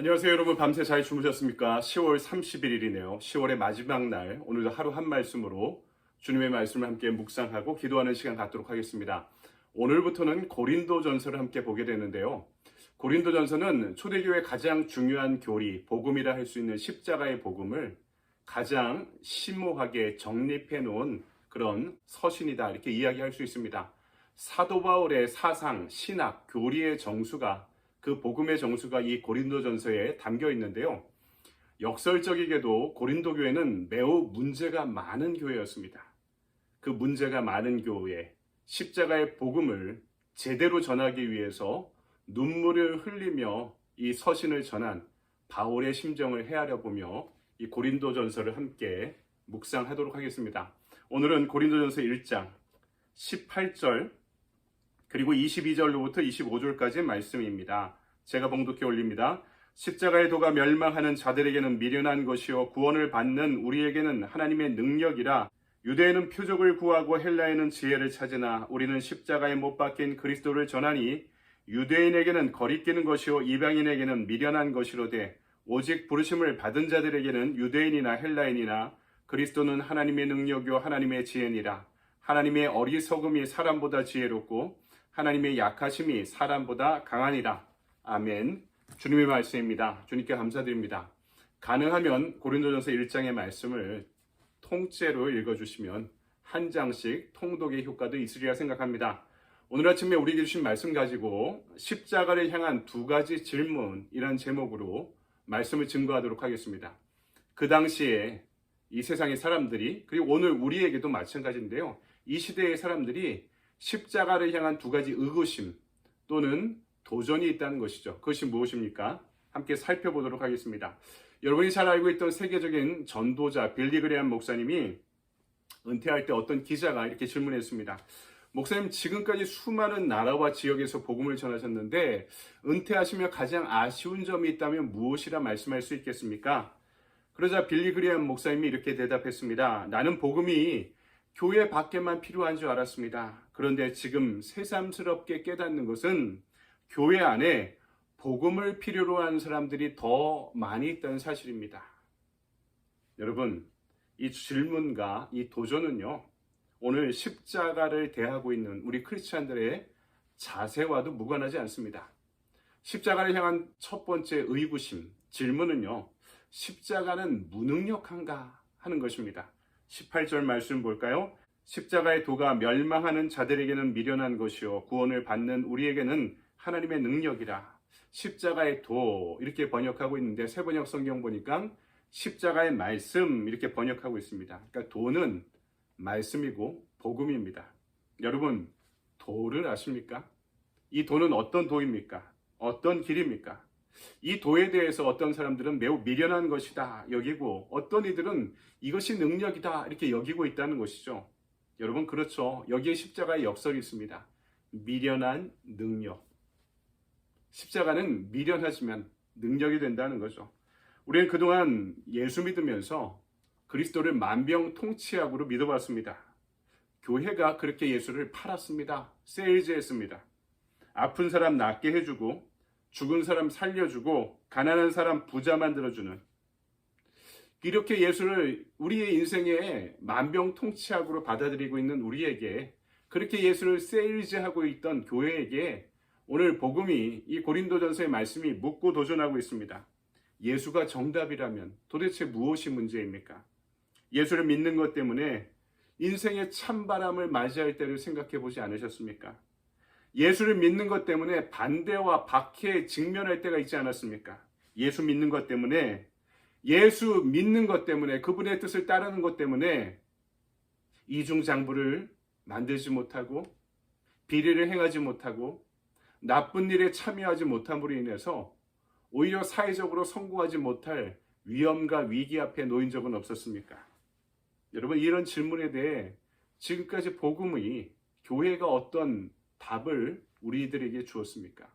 안녕하세요 여러분. 밤새 잘 주무셨습니까? 10월 31일이네요. 10월의 마지막 날, 오늘도 하루 한 말씀으로 주님의 말씀을 함께 묵상하고 기도하는 시간 갖도록 하겠습니다. 오늘부터는 고린도전서를 함께 보게 되는데요. 고린도전서는 초대교회의 가장 중요한 교리, 복음이라 할 수 있는 십자가의 복음을 가장 심오하게 정립해 놓은 그런 서신이다, 이렇게 이야기할 수 있습니다. 사도 바울의 사상, 신학, 교리의 정수가, 그 복음의 정수가 이 고린도전서에 담겨 있는데요. 역설적이게도 고린도 교회는 매우 문제가 많은 교회였습니다. 그 문제가 많은 교회, 십자가의 복음을 제대로 전하기 위해서 눈물을 흘리며 이 서신을 전한 바울의 심정을 헤아려 보며 이 고린도전서를 함께 묵상하도록 하겠습니다. 오늘은 고린도전서 1장 18절 그리고 22절로부터 25절까지의 말씀입니다. 제가 봉독해 올립니다. 십자가의 도가 멸망하는 자들에게는 미련한 것이요 구원을 받는 우리에게는 하나님의 능력이라. 유대인은 표적을 구하고 헬라인은 지혜를 찾으나 우리는 십자가에 못 박힌 그리스도를 전하니 유대인에게는 거리끼는 것이요 이방인에게는 미련한 것이로되 오직 부르심을 받은 자들에게는 유대인이나 헬라인이나 그리스도는 하나님의 능력이요 하나님의 지혜니라. 하나님의 어리석음이 사람보다 지혜롭고 하나님의 약하심이 사람보다 강하니라. 아멘. 주님의 말씀입니다. 주님께 감사드립니다. 가능하면 고린도전서 1장의 말씀을 통째로 읽어주시면 한 장씩 통독의 효과도 있으리라 생각합니다. 오늘 아침에 우리에게 주신 말씀 가지고 십자가를 향한 두 가지 질문이란 제목으로 말씀을 증거하도록 하겠습니다. 그 당시에 이 세상의 사람들이, 그리고 오늘 우리에게도 마찬가지인데요, 이 시대의 사람들이 십자가를 향한 두 가지 의구심 또는 도전이 있다는 것이죠. 그것이 무엇입니까? 함께 살펴보도록 하겠습니다. 여러분이 잘 알고 있던 세계적인 전도자 빌리 그레엄 목사님이 은퇴할 때 어떤 기자가 이렇게 질문했습니다. 목사님, 지금까지 수많은 나라와 지역에서 복음을 전하셨는데 은퇴하시며 가장 아쉬운 점이 있다면 무엇이라 말씀할 수 있겠습니까? 그러자 빌리 그레엄 목사님이 이렇게 대답했습니다. 나는 복음이 교회 밖에만 필요한 줄 알았습니다. 그런데 지금 새삼스럽게 깨닫는 것은 교회 안에 복음을 필요로 하는 사람들이 더 많이 있다는 사실입니다. 여러분, 이 질문과 이 도전은요, 오늘 십자가를 대하고 있는 우리 크리스찬들의 자세와도 무관하지 않습니다. 십자가를 향한 첫 번째 의구심, 질문은요, 십자가는 무능력한가 하는 것입니다. 18절 말씀 볼까요? 십자가의 도가 멸망하는 자들에게는 미련한 것이요 구원을 받는 우리에게는 하나님의 능력이라. 십자가의 도 이렇게 번역하고 있는데 새번역 성경 보니까 십자가의 말씀 이렇게 번역하고 있습니다. 그러니까 도는 말씀이고 복음입니다. 여러분, 도를 아십니까? 이 도는 어떤 도입니까? 어떤 길입니까? 이 도에 대해서 어떤 사람들은 매우 미련한 것이다 여기고 어떤 이들은 이것이 능력이다 이렇게 여기고 있다는 것이죠. 여러분, 그렇죠. 여기에 십자가의 역설이 있습니다. 미련한 능력. 십자가는 미련하지만 능력이 된다는 거죠. 우리는 그동안 예수 믿으면서 그리스도를 만병통치약으로 믿어봤습니다. 교회가 그렇게 예수를 팔았습니다. 세일즈했습니다. 아픈 사람 낫게 해주고 죽은 사람 살려주고 가난한 사람 부자 만들어주는, 이렇게 예수를 우리의 인생에 만병통치약으로 받아들이고 있는 우리에게, 그렇게 예수를 세일즈하고 있던 교회에게 오늘 복음이, 이 고린도전서의 말씀이 묻고 도전하고 있습니다. 예수가 정답이라면 도대체 무엇이 문제입니까? 예수를 믿는 것 때문에 인생의 찬바람을 맞이할 때를 생각해 보지 않으셨습니까? 예수를 믿는 것 때문에 반대와 박해에 직면할 때가 있지 않았습니까? 예수 믿는 것 때문에, 예수 믿는 것 때문에, 그분의 뜻을 따르는 것 때문에 이중장부를 만들지 못하고 비리를 행하지 못하고 나쁜 일에 참여하지 못함으로 인해서 오히려 사회적으로 성공하지 못할 위험과 위기 앞에 놓인 적은 없었습니까? 여러분, 이런 질문에 대해 지금까지 복음의 교회가 어떤 답을 우리들에게 주었습니까?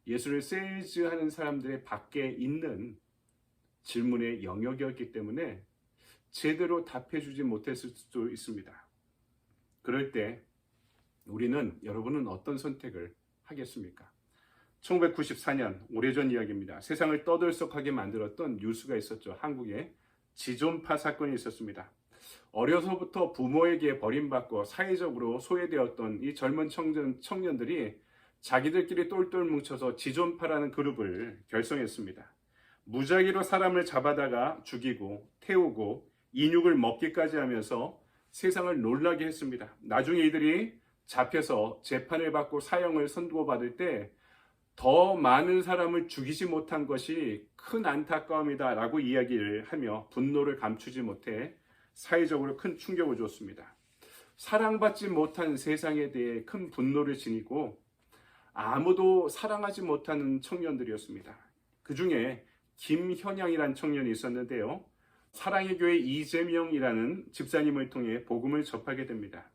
예수를 세일즈하는 사람들의 밖에 있는 질문의 영역이었기 때문에 제대로 답해주지 못했을 수도 있습니다. 그럴 때 우리는, 여러분은 어떤 선택을 하겠습니까? 1994년, 오래전 이야기입니다. 세상을 떠들썩하게 만들었던 뉴스가 있었죠. 한국에 지존파 사건이 있었습니다. 어려서부터 부모에게 버림받고 사회적으로 소외되었던 이 젊은 청년들이 자기들끼리 똘똘 뭉쳐서 지존파라는 그룹을 결성했습니다. 무작위로 사람을 잡아다가 죽이고 태우고 인육을 먹기까지 하면서 세상을 놀라게 했습니다. 나중에 이들이 잡혀서 재판을 받고 사형을 선고받을 때 더 많은 사람을 죽이지 못한 것이 큰 안타까움이다 라고 이야기를 하며 분노를 감추지 못해 사회적으로 큰 충격을 줬습니다. 사랑받지 못한 세상에 대해 큰 분노를 지니고 아무도 사랑하지 못하는 청년들이었습니다. 그 중에 김현양이라는 청년이 있었는데요. 사랑의 교회 이재명이라는 집사님을 통해 복음을 접하게 됩니다.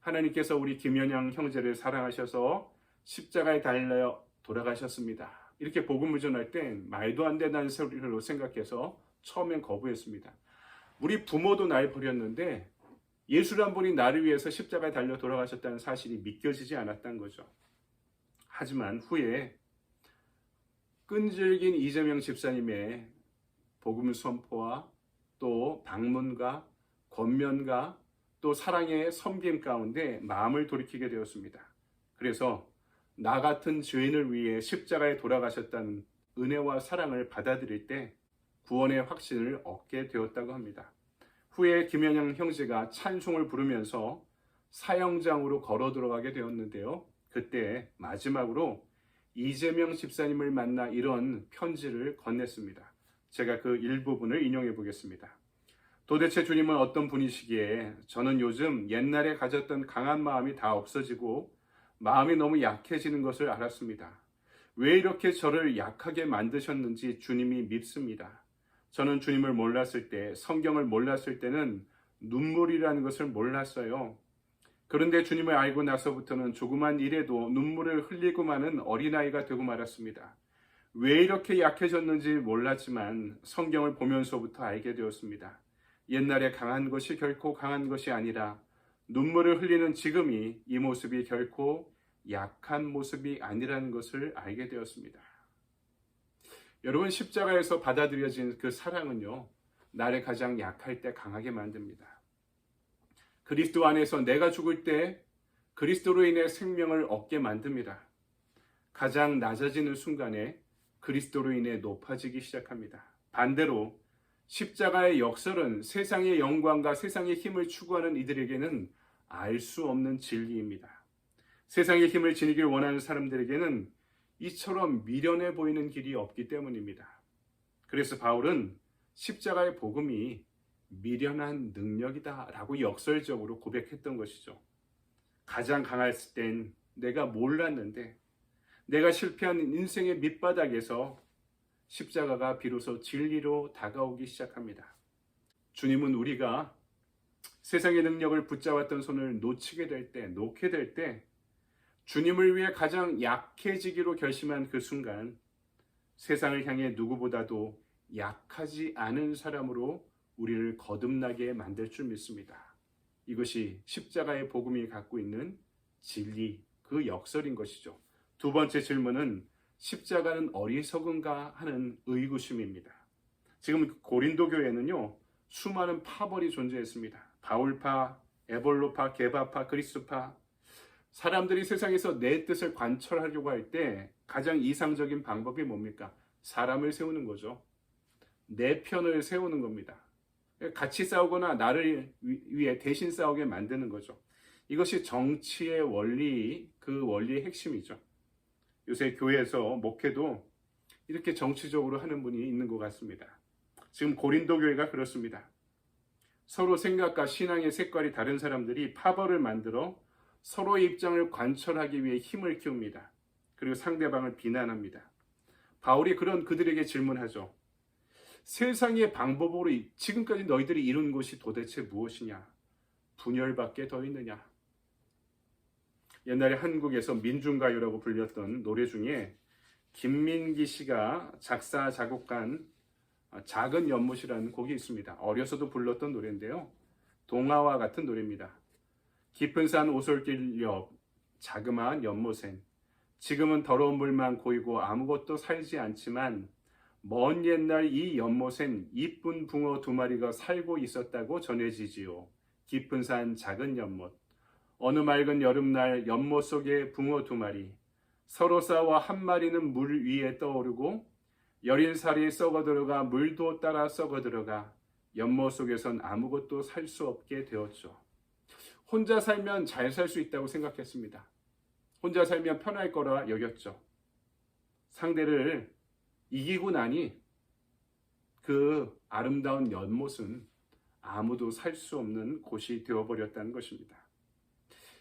하나님께서 우리 김현양 형제를 사랑하셔서 십자가에 달려 돌아가셨습니다. 이렇게 복음을 전할 땐 말도 안 된다는 소리로 생각해서 처음엔 거부했습니다. 우리 부모도 날 버렸는데 예수란 분이 나를 위해서 십자가에 달려 돌아가셨다는 사실이 믿겨지지 않았던 거죠. 하지만 후에 끈질긴 이재명 집사님의 복음 선포와 또 방문과 권면과 또 사랑의 섬김 가운데 마음을 돌이키게 되었습니다. 그래서 나 같은 죄인을 위해 십자가에 돌아가셨다는 은혜와 사랑을 받아들일 때 구원의 확신을 얻게 되었다고 합니다. 후에 김현양 형제가 찬송을 부르면서 사형장으로 걸어 들어가게 되었는데요. 그때 마지막으로 이재명 집사님을 만나 이런 편지를 건넸습니다. 제가 그 일부분을 인용해 보겠습니다. 도대체 주님은 어떤 분이시기에 저는 요즘 옛날에 가졌던 강한 마음이 다 없어지고 마음이 너무 약해지는 것을 알았습니다. 왜 이렇게 저를 약하게 만드셨는지 주님이 밉습니다. 저는 주님을 몰랐을 때, 성경을 몰랐을 때는 눈물이라는 것을 몰랐어요. 그런데 주님을 알고 나서부터는 조그만 일에도 눈물을 흘리고 마는 어린아이가 되고 말았습니다. 왜 이렇게 약해졌는지 몰랐지만 성경을 보면서부터 알게 되었습니다. 옛날에 강한 것이 결코 강한 것이 아니라 눈물을 흘리는 지금이 이 모습이 결코 약한 모습이 아니라는 것을 알게 되었습니다. 여러분, 십자가에서 받아들여진 그 사랑은요, 나를 가장 약할 때 강하게 만듭니다. 그리스도 안에서 내가 죽을 때 그리스도로 인해 생명을 얻게 만듭니다. 가장 낮아지는 순간에 그리스도로 인해 높아지기 시작합니다. 반대로 십자가의 역설은 세상의 영광과 세상의 힘을 추구하는 이들에게는 알 수 없는 진리입니다. 세상의 힘을 지니길 원하는 사람들에게는 이처럼 미련해 보이는 길이 없기 때문입니다. 그래서 바울은 십자가의 복음이 미련한 능력이다 라고 역설적으로 고백했던 것이죠. 가장 강했을 땐 내가 몰랐는데 내가 실패한 인생의 밑바닥에서 십자가가 비로소 진리로 다가오기 시작합니다. 주님은 우리가 세상의 능력을 붙잡았던 손을 놓치게 될 때, 놓게 될 때 주님을 위해 가장 약해지기로 결심한 그 순간 세상을 향해 누구보다도 약하지 않은 사람으로 우리를 거듭나게 만들 줄 믿습니다. 이것이 십자가의 복음이 갖고 있는 진리, 그 역설인 것이죠. 두 번째 질문은 십자가는 어리석은가 하는 의구심입니다. 지금 고린도 교회는요, 수많은 파벌이 존재했습니다. 바울파, 에볼로파, 게바파, 그리스도파. 사람들이 세상에서 내 뜻을 관철하려고 할 때 가장 이상적인 방법이 뭡니까? 사람을 세우는 거죠. 내 편을 세우는 겁니다. 같이 싸우거나 나를 위해 대신 싸우게 만드는 거죠. 이것이 정치의 원리, 그 원리의 핵심이죠. 요새 교회에서 목회도 이렇게 정치적으로 하는 분이 있는 것 같습니다. 지금 고린도 교회가 그렇습니다. 서로 생각과 신앙의 색깔이 다른 사람들이 파벌을 만들어 서로의 입장을 관철하기 위해 힘을 키웁니다. 그리고 상대방을 비난합니다. 바울이 그런 그들에게 질문하죠. 세상의 방법으로 지금까지 너희들이 이룬 것이 도대체 무엇이냐? 분열밖에 더 있느냐? 옛날에 한국에서 민중가요라고 불렸던 노래 중에 김민기 씨가 작사, 작곡한 작은 연못이라는 곡이 있습니다. 어려서도 불렀던 노래인데요. 동화와 같은 노래입니다. 깊은 산 오솔길 옆 자그마한 연못엔 지금은 더러운 물만 고이고 아무것도 살지 않지만 먼 옛날 이 연못엔 이쁜 붕어 2마리가 살고 있었다고 전해지지요. 깊은 산 작은 연못. 어느 맑은 여름날 연못 속에 붕어 2마리. 서로 싸워 한 마리는 물 위에 떠오르고 여린 살이 썩어들어가 물도 따라 썩어들어가 연못 속에선 아무것도 살 수 없게 되었죠. 혼자 살면 잘 살 수 있다고 생각했습니다. 혼자 살면 편할 거라 여겼죠. 상대를 이기고 나니 그 아름다운 연못은 아무도 살 수 없는 곳이 되어버렸다는 것입니다.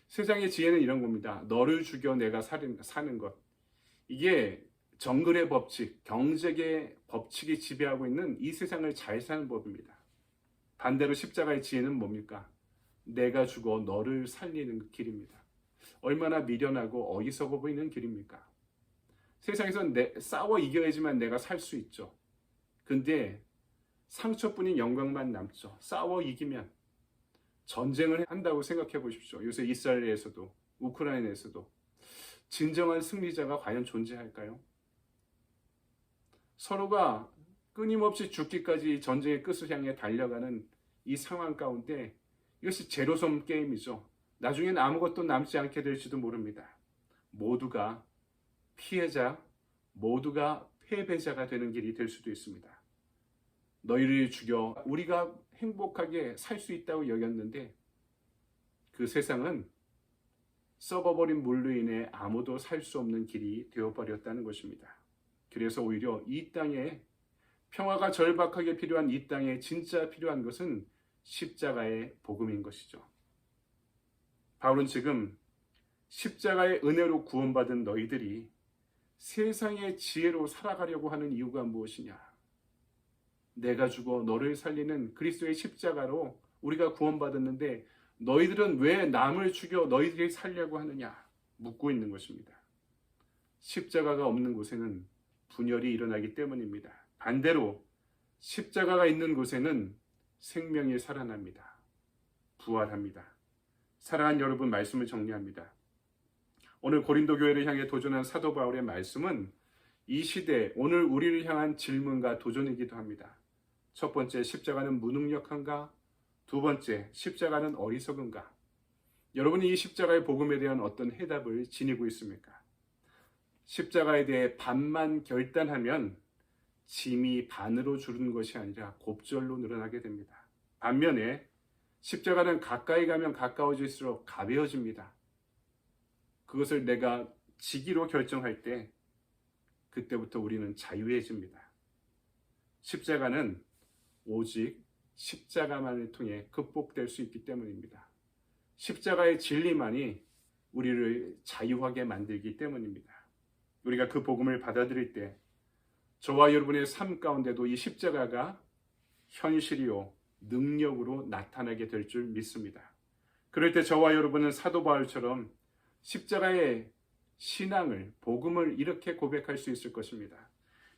세상의 지혜는 이런 겁니다. 너를 죽여 내가 사는 것. 이게 정글의 법칙, 경제의 법칙이 지배하고 있는 이 세상을 잘 사는 법입니다. 반대로 십자가의 지혜는 뭡니까? 내가 죽어 너를 살리는 길입니다. 얼마나 미련하고 어리석어 보이는 길입니까? 세상에선 싸워 이겨야지만 내가 살 수 있죠. 근데 상처뿐인 영광만 남죠. 싸워 이기면 전쟁을 한다고 생각해 보십시오. 요새 이스라엘에서도 우크라이나에서도 진정한 승리자가 과연 존재할까요? 서로가 끊임없이 죽기까지 전쟁의 끝을 향해 달려가는 이 상황 가운데 이것이 제로섬 게임이죠. 나중엔 아무것도 남지 않게 될지도 모릅니다. 모두가 피해자, 모두가 패배자가 되는 길이 될 수도 있습니다. 너희를 죽여 우리가 행복하게 살 수 있다고 여겼는데 그 세상은 썩어버린 물로 인해 아무도 살 수 없는 길이 되어버렸다는 것입니다. 그래서 오히려 이 땅에 평화가 절박하게 필요한 이 땅에 진짜 필요한 것은 십자가의 복음인 것이죠. 바울은 지금 십자가의 은혜로 구원받은 너희들이 세상의 지혜로 살아가려고 하는 이유가 무엇이냐? 내가 죽어 너를 살리는 그리스도의 십자가로 우리가 구원받았는데 너희들은 왜 남을 죽여 너희들이 살려고 하느냐? 묻고 있는 것입니다. 십자가가 없는 곳에는 분열이 일어나기 때문입니다. 반대로 십자가가 있는 곳에는 생명이 살아납니다. 부활합니다. 사랑하는 여러분, 말씀을 정리합니다. 오늘 고린도 교회를 향해 도전한 사도 바울의 말씀은 이 시대 오늘 우리를 향한 질문과 도전이기도 합니다. 첫 번째, 십자가는 무능력한가? 두 번째, 십자가는 어리석은가? 여러분이 이 십자가의 복음에 대한 어떤 해답을 지니고 있습니까? 십자가에 대해 반만 결단하면 짐이 반으로 줄는 것이 아니라 곱절로 늘어나게 됩니다. 반면에 십자가는 가까이 가면 가까워질수록 가벼워집니다. 그것을 내가 지기로 결정할 때 그때부터 우리는 자유해집니다. 십자가는 오직 십자가만을 통해 극복될 수 있기 때문입니다. 십자가의 진리만이 우리를 자유하게 만들기 때문입니다. 우리가 그 복음을 받아들일 때 저와 여러분의 삶 가운데도 이 십자가가 현실이요 능력으로 나타나게 될 줄 믿습니다. 그럴 때 저와 여러분은 사도 바울처럼 십자가의 신앙을, 복음을 이렇게 고백할 수 있을 것입니다.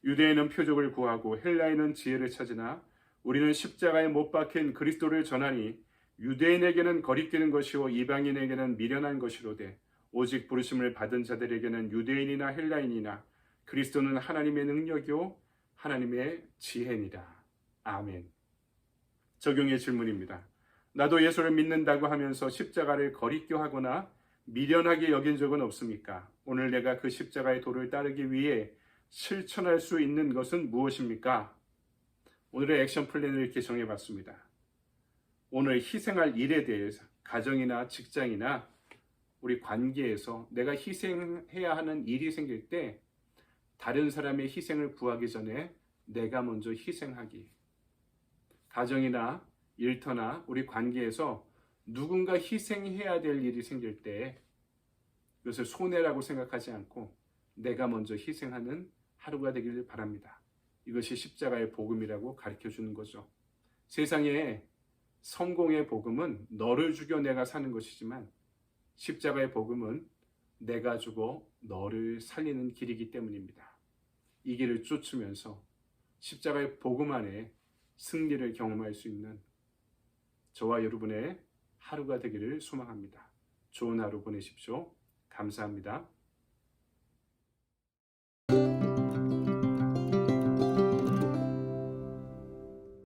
유대인은 표적을 구하고 헬라인은 지혜를 찾으나 우리는 십자가에 못 박힌 그리스도를 전하니 유대인에게는 거리끼는 것이요 이방인에게는 미련한 것이로되 오직 부르심을 받은 자들에게는 유대인이나 헬라인이나 그리스도는 하나님의 능력이요 하나님의 지혜니라. 아멘. 적용의 질문입니다. 나도 예수를 믿는다고 하면서 십자가를 거리껴 하거나 미련하게 여긴 적은 없습니까? 오늘 내가 그 십자가의 도를 따르기 위해 실천할 수 있는 것은 무엇입니까? 오늘의 액션 플랜을 이렇게 정해봤습니다. 오늘 희생할 일에 대해서 가정이나 직장이나 우리 관계에서 내가 희생해야 하는 일이 생길 때 다른 사람의 희생을 구하기 전에 내가 먼저 희생하기. 가정이나 일터나 우리 관계에서 누군가 희생해야 될 일이 생길 때 그것을 손해라고 생각하지 않고 내가 먼저 희생하는 하루가 되기를 바랍니다. 이것이 십자가의 복음이라고 가르쳐주는 거죠. 세상에 성공의 복음은 너를 죽여 내가 사는 것이지만 십자가의 복음은 내가 죽어 너를 살리는 길이기 때문입니다. 이 길을 쫓으면서 십자가의 복음 안에 승리를 경험할 수 있는 저와 여러분의 하루가 되기를 소망합니다. 좋은 하루 보내십시오. 감사합니다.